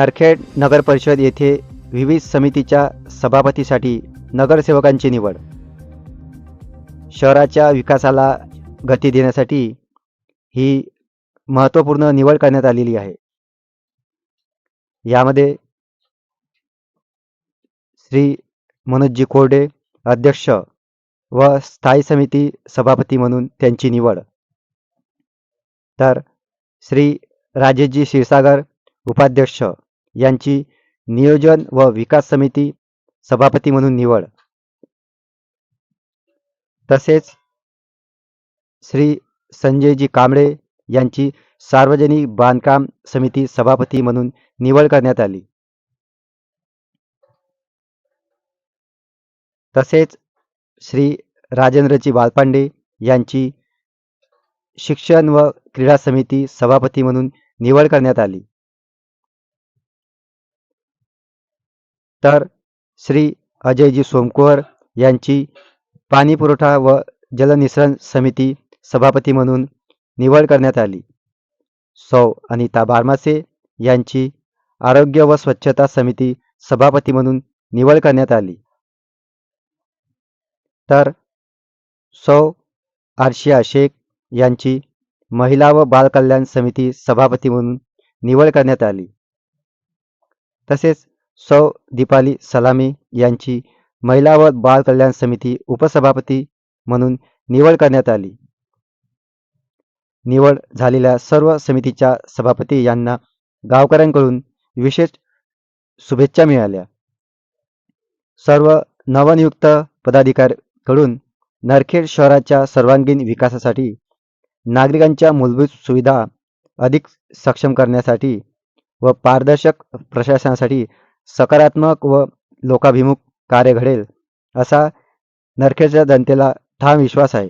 नरखेड नगर परिषद येथे विविध समितीच्या सभापतीसाठी नगरसेवकांची निवड. शहराच्या विकासाला गती देण्यासाठी ही महत्त्वपूर्ण निवड करण्यात आलेली आहे. यामध्ये श्री मनोजजी कोरडे अध्यक्ष व स्थायी समिती सभापती म्हणून त्यांची निवड. तर श्री राजेशजी क्षीरसागर उपाध्यक्ष यांची नियोजन व विकास समिती सभापती म्हणून निवड. तसेच श्री संजयजी कांबळे यांची सार्वजनिक बांधकाम समिती सभापती म्हणून निवड करण्यात आली. तसेच श्री राजेंद्रजी बालपांडे यांची शिक्षण व क्रीडा समिती सभापती म्हणून निवड करण्यात आली. तर श्री अजयजी सोमकुवर यांची पाणी पुरवठा व जलनिसरण समिती सभापती म्हणून निवड करण्यात आली. सौ अनिता बारमासे यांची आरोग्य व स्वच्छता समिती सभापती म्हणून निवड करण्यात आली. तर सौ आरशिया शेख यांची महिला व बाल कल्याण समिती सभापती म्हणून निवड करण्यात आली. तसेच सौ दीपाली सलामी यांची महिला व बाल कल्याण समिती उपसभापती म्हणून निवड करण्यात आली. निवड झालेल्या सर्व समितीच्या सभापती यांना गावकऱ्यांकडून विशेष शुभेच्छा मिळाल्या. सर्व नवनियुक्त पदाधिकाऱ्यांकडून नरखेड शहराच्या सर्वांगीण विकासासाठी नागरिकांच्या मूलभूत सुविधा अधिक सक्षम करण्यासाठी व पारदर्शक प्रशासनासाठी सकारात्मक व लोकाभिमुख कार्य घडेल असा नरखेडच्या जनतेला ठाम विश्वास आहे.